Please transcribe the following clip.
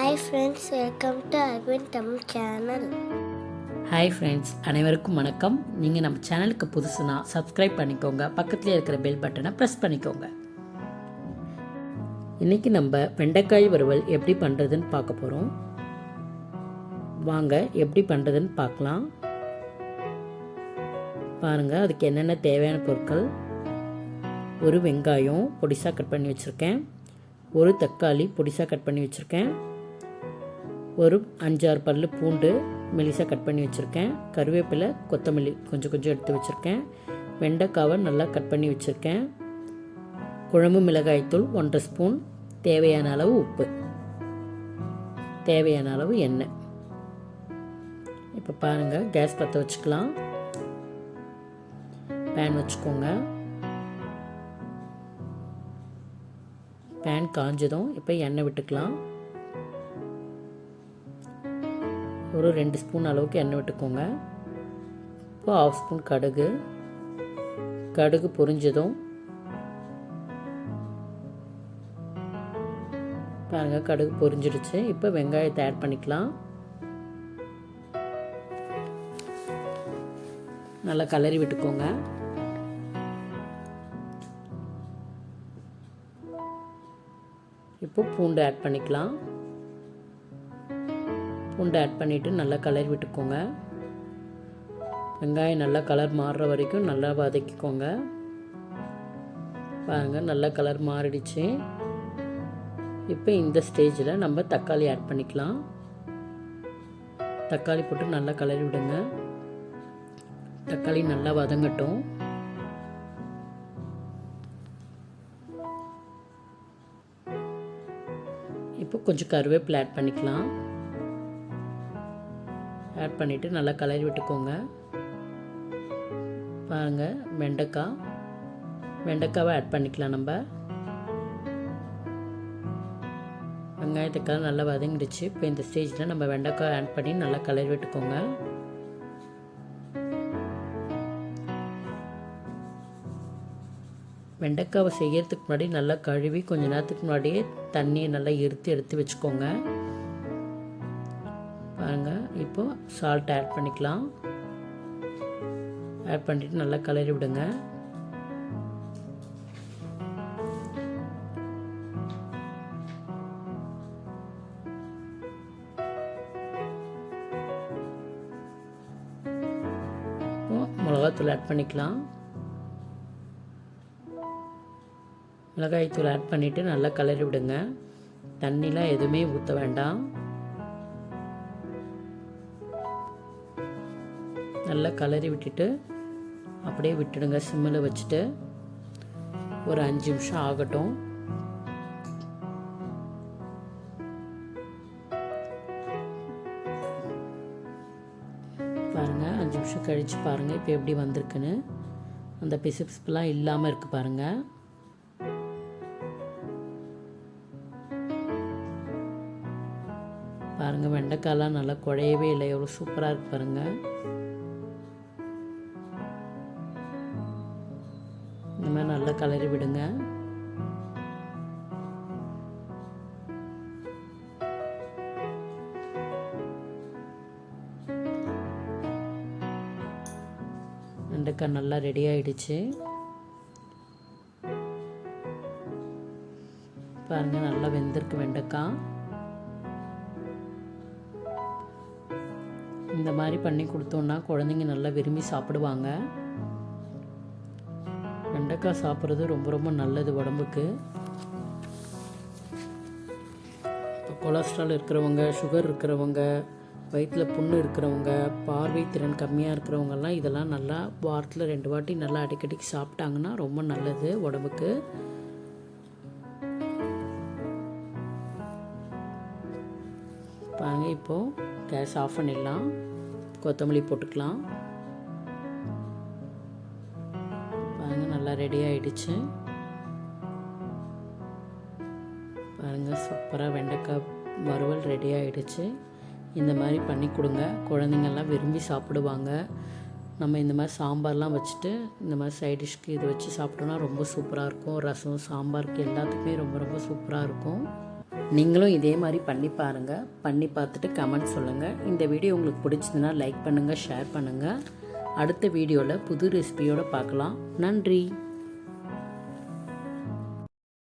Hi friends, welcome to Aravind Tamil channel. Hi friends, அனைவருக்கும் வணக்கம். நீங்கள் நம்ம சேனலுக்கு புதுசுனா சப்ஸ்கிரைப் பண்ணிக்கோங்க, பக்கத்துலேயே இருக்கிற பெல் பட்டனை ப்ரெஸ் பண்ணிக்கோங்க. இன்றைக்கி நம்ம வெண்டைக்காய் வறுவல் எப்படி பண்ணுறதுன்னு பார்க்க போகிறோம். வாங்க எப்படி பண்ணுறதுன்னு பார்க்கலாம். பாருங்கள், அதுக்கு என்னென்ன தேவையான பொருட்கள்: ஒரு வெங்காயம் பொடிசாக கட் பண்ணி வச்சுருக்கேன், ஒரு தக்காளி பொடிசாக கட் பண்ணி வச்சுருக்கேன், ஒரு 5-6 பல் பூண்டு மெலிசாக கட் பண்ணி வச்சுருக்கேன், கருவேப்பிலை கொத்தமல்லி கொஞ்சம் கொஞ்சம் எடுத்து வச்சுருக்கேன், வெண்டைக்காவை நல்லா கட் பண்ணி வச்சுருக்கேன், குழம்பு மிளகாய்த்தூள் 1 ஸ்பூன், தேவையான அளவு உப்பு, தேவையான அளவு எண்ணெய். இப்போ பாருங்கள், கேஸ் பற்ற வச்சுக்கலாம். பேன் வச்சுக்கோங்க. பேன் காஞ்சதும் இப்போ எண்ணெய் விட்டுக்கலாம். ஒரு 2 ஸ்பூன் அளவுக்கு எண்ணெய் விட்டுக்கோங்க. இப்போ 1/2 ஸ்பூன் கடுகு பொரிஞ்சதும் பாருங்கள், கடுகு பொரிஞ்சிடுச்சு. இப்போ வெங்காயத்தை ஆட் பண்ணிக்கலாம். நல்லா கலரி விட்டுக்கோங்க. இப்போ பூண்டு ஆட் பண்ணிக்கலாம். பூண்டு ஆட் பண்ணிவிட்டு நல்லா கலரி விட்டுக்கோங்க. வெங்காயம் நல்லா கலர் மாறுற வரைக்கும் நல்லா வதக்கிக்கோங்க. பாருங்கள், நல்லா கலர் மாறிடுச்சு. இப்போ இந்த ஸ்டேஜில் நம்ம தக்காளி ஆட் பண்ணிக்கலாம். தக்காளி போட்டு நல்லா கலரி விடுங்க. தக்காளி நல்லா வதங்கட்டும். இப்போ கொஞ்சம் கருவேப்பிலை ஆட் பண்ணிக்கலாம். ஆட் பண்ணிவிட்டு நல்லா கலரி விட்டுக்கோங்க. பாருங்கள், வெண்டைக்காவை ஆட் பண்ணிக்கலாம். நம்ம வெங்காயத்துக்காக நல்லா வதங்கிடுச்சு. இப்போ இந்த ஸ்டேஜில் நம்ம வெண்டைக்காய் ஆட் பண்ணி நல்லா கலரி விட்டுக்கோங்க. வெண்டைக்காவை செய்கிறதுக்கு முன்னாடி நல்லா கழுவி கொஞ்ச நேரத்துக்கு முன்னாடியே தண்ணியை நல்லா எடுத்து வச்சுக்கோங்க. பாருங்கள், இப்போது சால்ட் ஆட் பண்ணிக்கலாம். ஆட் பண்ணிவிட்டு நல்லா கலரி விடுங்க. மிளகாத்தூள் ஆட் பண்ணிக்கலாம். மிளகாய்த்தூள் ஆட் பண்ணிவிட்டு நல்லா கலரி விடுங்க. தண்ணிலாம் எதுவுமே ஊற்ற வேண்டாம். நல்லா கலரி விட்டுட்டு அப்படியே விட்டுடுங்க. சிம்மில் வச்சுட்டு ஒரு 5 நிமிஷம் ஆகட்டும். பாருங்கள், 5 நிமிஷம் கழித்து பாருங்கள் இப்போ எப்படி வந்திருக்குன்னு. அந்த பிசுபிசுப்புலாம் இல்லாமல் இருக்குது பாருங்கள். பாருங்கள், வெண்டைக்காயெலாம் நல்லா குழையவே இல்லை, எவ்வளோ சூப்பராக இருக்குது பாருங்கள். இந்த மாதிரி நல்லா கலரி விடுங்க. வெண்டைக்காய் நல்லா ரெடி ஆகிடுச்சு. பாருங்கள், நல்லா வெந்திருக்கு வெண்டைக்காய். இந்த மாதிரி பண்ணி கொடுத்தோன்னா குழந்தைங்க நல்லா விரும்பி சாப்பிடுவாங்க. வெண்டைக்காய் சாப்பிட்றது ரொம்ப ரொம்ப நல்லது உடம்புக்கு. இப்போ கொலஸ்ட்ரால் இருக்கிறவங்க, சுகர் இருக்கிறவங்க, வயிற்றில் புண்ணு இருக்கிறவங்க, பார்வை திறன் கம்மியாக இருக்கிறவங்கெல்லாம் இதெல்லாம் நல்லா வாரத்தில் 2 வாட்டி நல்லா அடிக்கடிக்கு சாப்பிட்டாங்கன்னா ரொம்ப நல்லது உடம்புக்கு. பாருங்கள், இப்போது கேஸ் ஆஃப் பண்ணிடலாம். கொத்தமல்லி போட்டுக்கலாம். பாருங்கள், நல்லா ரெடி ஆகிடுச்சு. பாருங்கள், சூப்பராக வெண்டைக்காய் வறுவல் ரெடி ஆகிடுச்சு. இந்த மாதிரி பண்ணி கொடுங்க, குழந்தைங்கள்லாம் விரும்பி சாப்பிடுவாங்க. நம்ம இந்த மாதிரி சாம்பார்லாம் வச்சுட்டு இந்த மாதிரி சைட் டிஷ்க்கு இது வச்சு சாப்பிட்டோன்னா ரொம்ப சூப்பராக இருக்கும். ரசம், சாம்பாருக்கு எல்லாத்துக்குமே ரொம்ப ரொம்ப சூப்பராக இருக்கும். நீங்களும் இதே மாதிரி பண்ணி பாருங்கள். பண்ணி பார்த்துட்டு கமெண்ட் சொல்லுங்கள். இந்த வீடியோ உங்களுக்கு பிடிச்சதுன்னா லைக் பண்ணுங்கள், ஷேர் பண்ணுங்கள். அடுத்த வீடியோவில் புது ரெசிபியோடு பார்க்கலாம். நன்றி.